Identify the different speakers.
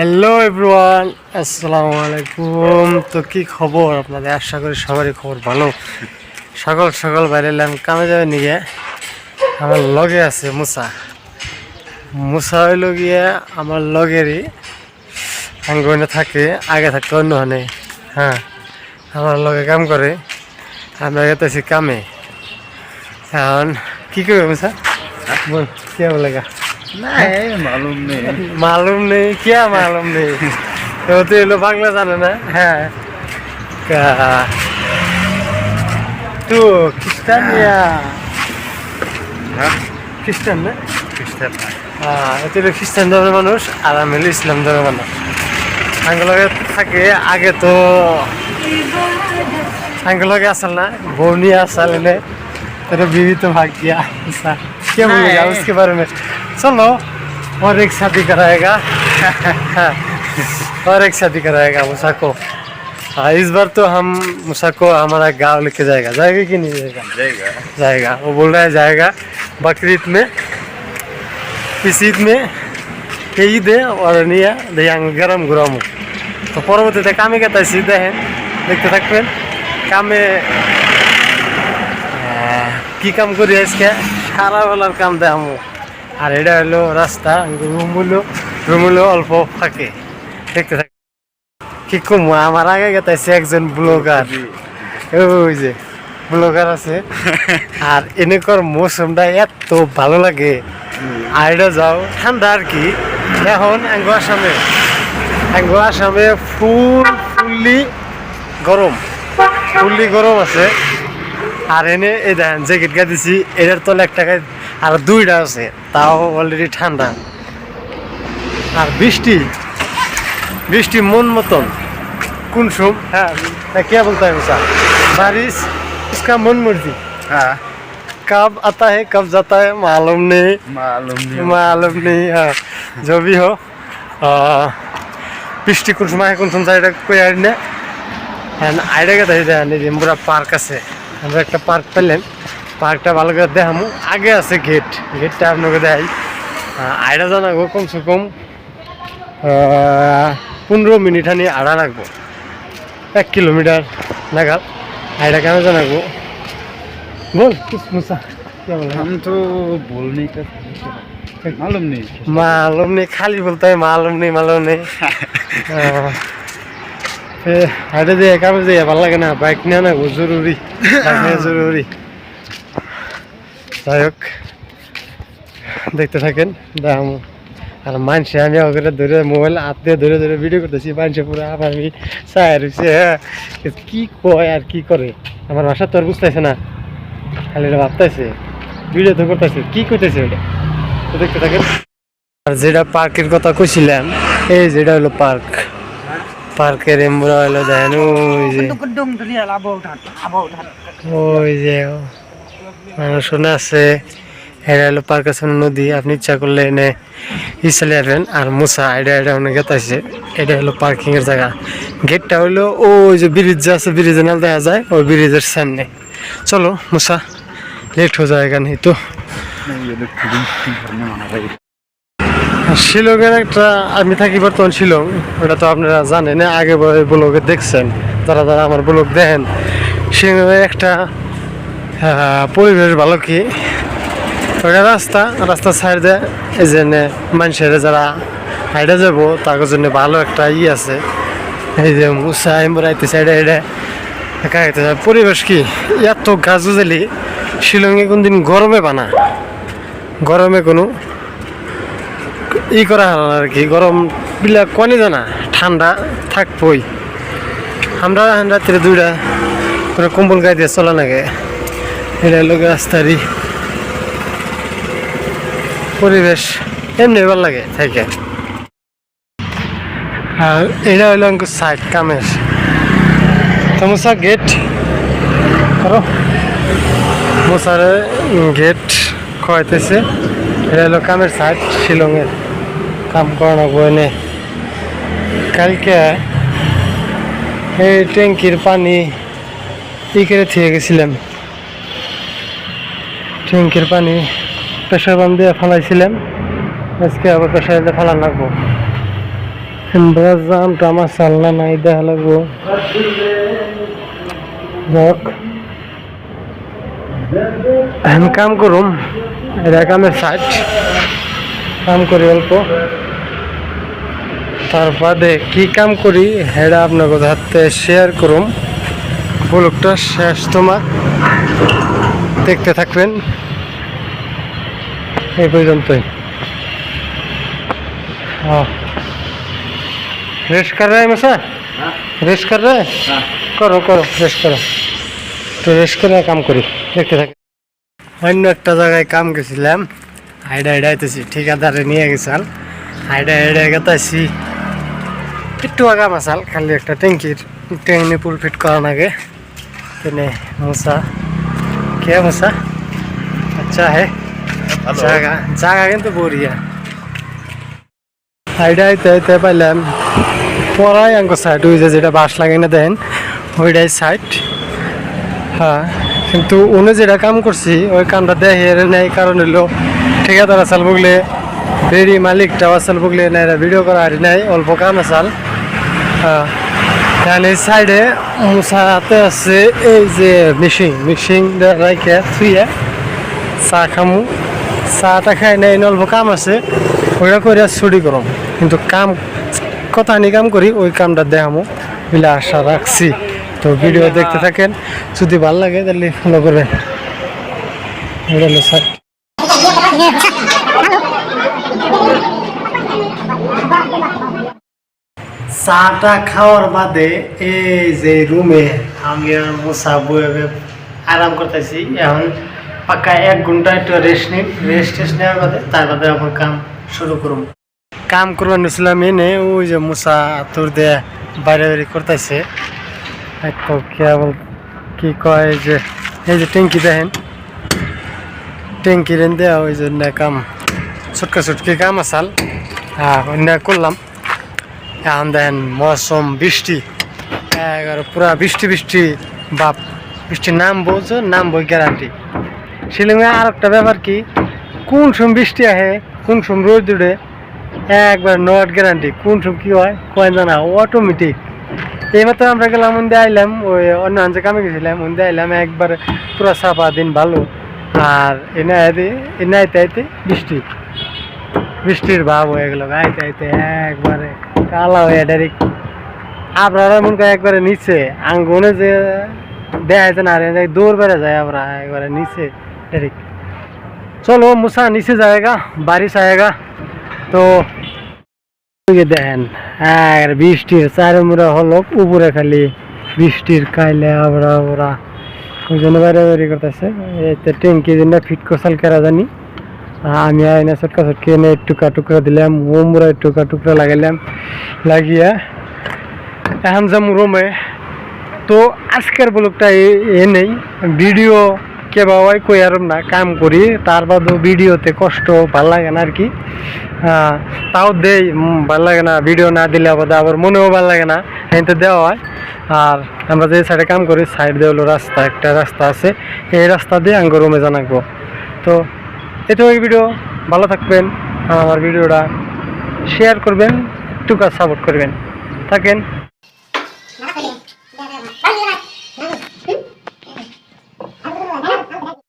Speaker 1: Hello everyone, আসসালামু আলাইকুম। তো কি খবর আপনাদের? আশা করি সবারই খবর ভালো। সকাল সকাল বাইরে এলাম কামে যাবে নিয়ে। আমার লগে আছে মুসা। মুসা হইল গিয়ে আমার লগেরই আঙ্গনে থাকে, আগে থাকতে অন্য হানে। হ্যাঁ, আমার লগে কাম করে, আমরা গেতেছি কামে। এখন কি করবে মুসা? বল কে বলেগা?
Speaker 2: मालूम नहीं।
Speaker 1: मालूम नहीं क्या मालूम नहीं। तो ये लोग बांग्ला जाने ना है का तू क्रिश्चियन या খ্রিস্টান না?
Speaker 2: খ্রিস্টান না।
Speaker 1: হ্যাঁ, এটা খ্রিস্টান ধর্মের মানুষ আর আমি হলো ইসলাম ধর্মের মানুষ। আঙ্গুলকে থাকে আগে তো আঙ্গুলকে আসল না বৌনি আসল এনে तेरे बीवी तो भाग गया। क्या बोलेगा उसके बारे में? चलो और एक शादी कराएगा। और एक शादी कराएगा मुसा को। इस बार तो हम मुसा को हमारा गांव लेके जाएगा। जाएगा कि नहीं जाएगा?
Speaker 2: जाएगा।
Speaker 1: जाएगा, वो बोल रहा है जाएगा बकरीद में, इस ईद में ईद है और नहीं गरम गरम। तो পরবর্তীতে কামে গেতেছি, দেখেন দেখতে থাকবেন কামে কি কাম করি আজকে। সারা বেলার কাম দেখামো। আর এটা হলো রাস্তা, রুম হলো অল্প ফাঁকে, দেখতে থাক। কি কমু, আমার আগে গেতেছে একজন ব্লগার, ওই যে ব্লগার আছে। আর এনেকর মৌসুমটা এত ভালো লাগে। আর এটা যাও ঠান্ডা আর কি। এখন আসামে ফুললি গরম আছে। আর এনে এই দেখেন জ্যাকেট গা দিছি, এটার তলে এক টাকায় আর দুইটা আছে, তাও অলরেডি ঠান্ডা। আর বৃষ্টি মন মতন কোন সুম। হ্যাঁ, क्या बोलता है मुसा? बारिश उसका मन मर्जी।
Speaker 2: हाँ,
Speaker 1: कब आता है कब जाता है मालूम नहीं। हाँ, जो भी हो বৃষ্টি কোন সময় কোন সময় এটা কই আর না। হ্যাঁ, আইডাকে দেখি পুরা পার্ক আছে। আমরা একটা পার্ক পেলেন, পার্কটা ভালো করে দেখামু। আগে আছে গেটটা আপনাকে দেখাই। আইডা জানাবো কমসে কম 15 মিনিট হানি আড়া রাখবো, 1 কিলোমিটার নাগাদ। আইডা কেন জানাবো বল মুসা?
Speaker 2: हम तो बोलने का मालूम नहीं।
Speaker 1: खाली बोलता है मालूम नहीं। হাইটে দিয়ে কামে দিয়ে ভালো লাগে না, বাইক নিয়ে না জরুরি। যাই হোক দেখতে থাকেন দাম। আর মানুষে আমি ওখানে ধরে মোবাইল হাত দিয়ে ধরে ভিডিও করতেছি। মানুষে পুরো আমি চায় রয়েছে, কি কয় আর কি করে। আমার ভাষা তো আর বুঝতেছে না, খালি এটা ভাবতেছে, ভিডিও তো করতেছে, কি করতেছে ওটা। তো দেখতে থাকেন। আর যেটা পার্কের কথা কইছিলাম, এই যেটা হলো পার্কের এমরা হলো দেখেন ওই যে শোনা আছে। এটা হলো পার্কের সামনে নদী, আপনি ইচ্ছা করলে এনে চলে আসবেন। আর মুসা এটা অনেক গেতাছে। এটা হলো পার্কিং এর জায়গা। গেটটা হলো ওই যে ব্রিজ আছে, ব্রিজের নাল দেখা যায়, ওই ব্রিজের সামনে। চলো মুসা, লেট হয়ে যায়গা নেই তো। শিলংয়ের একটা আমি থাকি বর্তমান শিলং, ওটা তো আপনারা জানেন, আগে ব্লগে দেখছেন যারা আমার ব্লগ দেখেন। শিলংয়ের একটা পরিবেশ ভালো কি, ওটা রাস্তার সাইডে এই যে মানুষের যারা হাইডে যাবো তার জন্য ভালো একটা আছে। এই যে মুসা এমরাইতে সাইডে পরিবেশ কি এত গাছ গুজালি। শিলংয়ে কোনদিন গরমে কোনো করা হয় না আর কি। গরম বিলাক কনে জানা, ঠান্ডা থাকবই। আমরা রাত্রে 2টা করে কম্বল গায়ে দিয়ে চলা লাগে। এটা লোক রাস্তারই পরিবেশ এমনি ভালো লাগে থাকে। আর এটা হইলো আমাকে সাইড কামের সমস্যা। গেট করো মশারে গেট খাওয়াইতেছে। এটা হলো কামের সাইড। শিলংয়ের কাম করানো বইনে কালকে এই ট্যাঙ্কির পানি করে থিয়ে গেছিলাম। ট্যাঙ্কির পানি প্রেশার পাম্প দিয়ে ফেলাইছিলাম, আজকে আবার প্রেশার দিয়ে ফেলান লাগবো। আমরা জামটা আমার চালনা নাই দেখা লাগবো যাক আমি কাম করুম এটা কামের সাইড কাম করি অল্প তার বাদে কি কাম করি সেটা আপনাকে হাতে শেয়ার করুম ব্লগটা শেষ তোমার দেখতে থাকবেন এই পর্যন্তই रेस्ट कर रहे हैं मसा रेस्ट कर रहे हैं करो करो रेस्ट करो তো রেস্ট করে কাম করি দেখতে থাকি অন্য একটা জায়গায় কাম গেছিলাম হাইডা হাইডাইতেছি ঠিকাদারে নিয়ে গেছাল হাইডা হাইডাই গেতাছি একটু আগা মাসাল খালি একটা ট্যাঙ্কির ট্যাঙ্কি পুল ফিট করা লাগে তেনে মশা কে মশা আচ্ছা হে জায়গা জায়গা কিন্তু বড়িয়া হাইডা হাইতে পাইলাম পড়াই আঙ্ক সাইড ওই যেটা বাস লাগে না দেন ওইটাই সাইড হ্যাঁ কিন্তু উনি যেটা কাম করছি ওই কামটা দেখে নেই কারণ হইলো ঠিকাদার আসাল বুগলে বেরি মালিকটাও আসাল বুগলে না ভিডিও করা হারি নাই অল্প কাম আসাল হ্যাঁ তাহলে এই সাইডে মশাতে আছে এই যে মিক্সিং রাইখে থুইয়া চা খামু চাটা খাই নাই অল্প কাম আছে ওইটা করে ছুটি করম কিন্তু কাম কথা নি কাম করি ওই কামটা দেখামো বলে আশা রাখছি তো ভিডিও দেখতে থাকেন যদি ভালো লাগে তাহলে ফলো করবেন স্যার চাটা খাওয়ার বাদে এই যে রুমে আমি আর মুসা বয়ে আরাম করতেছি এখন পাক্কা 1 ঘন্টা একটু রেস্ট নেওয়ার বাদে তার বাদে আবার কাম শুরু করুন কাম করবার নিয়েছিলাম এনে ওই যে মুসা তোর দিয়ে বাইরে বাইরে করতেছে কি কয় যে এই যে ট্যাঙ্কি দেখেন ট্যাঙ্কি রেন দেওয়া ওই জন্য কাম ছুটকি কাম আসাল হ্যাঁ অন্য করলাম এখন দেখেন মৌসুম বৃষ্টি এগারো পুরা বৃষ্টি বাপ বৃষ্টি নামবো গ্যারান্টি শিলিংয়ে আর একটা ব্যাপার কি কোন সময় বৃষ্টি আহে কোন সময় রোদ উঠে একবার নট গ্যারান্টি কোন সময় কি হয় কয় জানা অটোমেটিক এইমাত্র আমরা গেলাম মন্দির আইলাম ওই অন্য আনছে কামে গেছিলাম মন্দির আইলাম একবার পুরো সাফা দিন ভালো আর এনে আইতে বৃষ্টির ভাব হয়ে গেল আইতে একবারে কালা হয়ে ডাইরেক্ট আপনারা মনে করেন একবারে নিচে আঙ্গুনে যে দেখাইতে না দৌড় বেড়ে যায় আমরা একবারে নিচে ডাইরেক্ট চলো মুসা নিচে যায়গা বারিশ আয়েগা তো দেখেন বৃষ্টির চারমুড়া হলো উপরে খালি বৃষ্টির কাইলে আমরা ওই জন্য বাইরে করতেছে ট্যাঙ্কি জন্য ফিট কষাল কেরা জানি আমি আইনা চটকা এনে টুকরা দিলাম ওমরা টুকরা লাগাইলাম লাগিয়া এখন যাম রুমে তো আজকের ব্লগটা এ নেই ভিডিও কেবাই কই আর না কাম করি তার বাদেও ভিডিওতে কষ্ট ভাল লাগে না আর কি তাও দেই ভাল লাগে না ভিডিও না দিলে আবার মনেও ভাল লাগে না এতে দেওয়া হয় আর আমরা যে সাইডে কাম করি সাইড দিয়ে হলো একটা রাস্তা আছে এই রাস্তা দিয়ে আঙ্গ রুমে জানাবো তো এতে ওই ভিডিও ভালো থাকবেন আমার ভিডিওটা শেয়ার করবেন একটু সাপোর্ট করবেন থাকেন